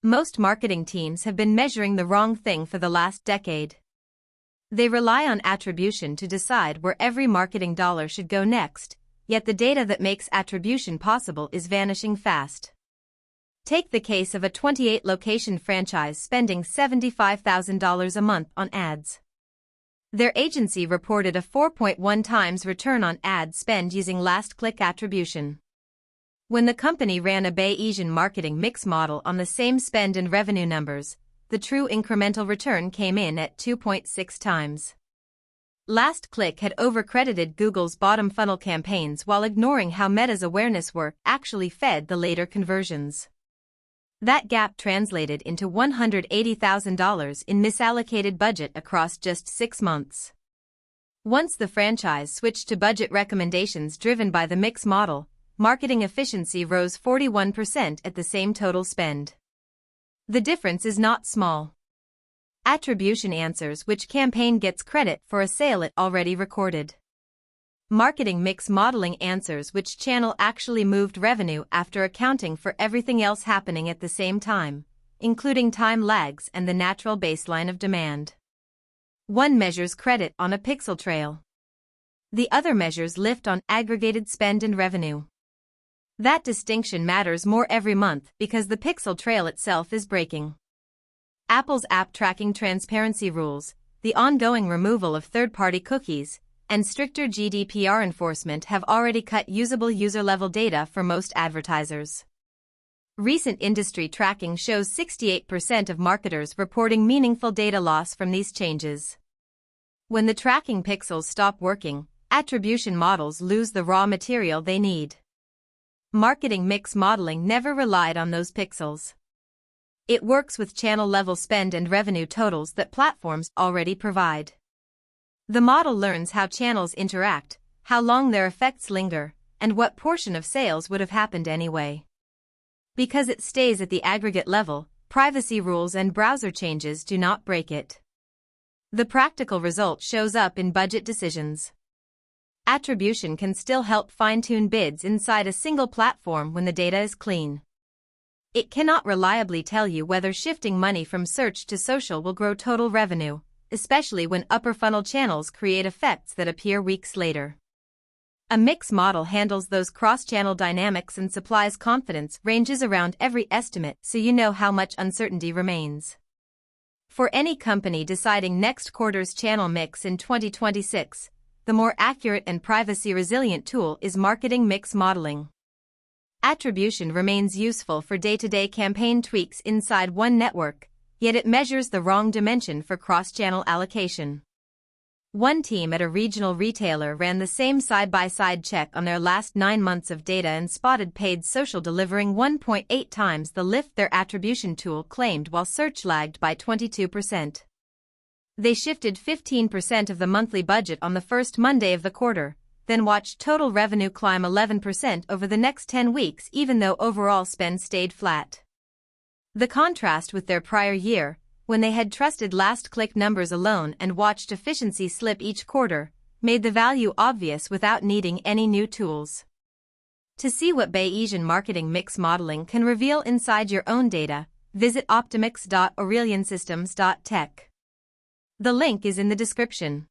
Most marketing teams have been measuring the wrong thing for the last decade. They rely on attribution to decide where every marketing dollar should go next, yet the data that makes attribution possible is vanishing fast. Take the case of a 28-location franchise spending $75,000 a month on ads. Their agency reported a 4.1 times return on ad spend using last-click attribution. When the company ran a Bayesian marketing mix model on the same spend and revenue numbers, the true incremental return came in at 2.6 times. Last-click had overcredited Google's bottom funnel campaigns while ignoring how Meta's awareness work actually fed the later conversions. That gap translated into $180,000 in misallocated budget across just 6 months. Once the franchise switched to budget recommendations driven by the mix model, marketing efficiency rose 41% at the same total spend. The difference is not small. Attribution answers which campaign gets credit for a sale it already recorded. Marketing mix modeling answers which channel actually moved revenue after accounting for everything else happening at the same time, including time lags and the natural baseline of demand. One measures credit on a pixel trail. The other measures lift on aggregated spend and revenue. That distinction matters more every month because the pixel trail itself is breaking. Apple's app tracking transparency rules, the ongoing removal of third-party cookies, and stricter GDPR enforcement have already cut usable user-level data for most advertisers. Recent industry tracking shows 68% of marketers reporting meaningful data loss from these changes. When the tracking pixels stop working, attribution models lose the raw material they need. Marketing mix modeling never relied on those pixels. It works with channel-level spend and revenue totals that platforms already provide. The model learns how channels interact, how long their effects linger, and what portion of sales would have happened anyway. Because it stays at the aggregate level, privacy rules and browser changes do not break it. The practical result shows up in budget decisions. Attribution can still help fine-tune bids inside a single platform when the data is clean. It cannot reliably tell you whether shifting money from search to social will grow total revenue, especially when upper-funnel channels create effects that appear weeks later. A mix model handles those cross-channel dynamics and supplies confidence ranges around every estimate so you know how much uncertainty remains. For any company deciding next quarter's channel mix in 2026, the more accurate and privacy-resilient tool is marketing mix modeling. Attribution remains useful for day-to-day campaign tweaks inside one network, yet it measures the wrong dimension for cross-channel allocation. One team at a regional retailer ran the same side-by-side check on their last 9 months of data and spotted paid social delivering 1.8 times the lift their attribution tool claimed while search lagged by 22%. They shifted 15% of the monthly budget on the first Monday of the quarter, then watched total revenue climb 11% over the next 10 weeks even though overall spend stayed flat. The contrast with their prior year, when they had trusted last-click numbers alone and watched efficiency slip each quarter, made the value obvious without needing any new tools. To see what Bayesian marketing mix modeling can reveal inside your own data, visit optimix.aureliansystems.tech. The link is in the description.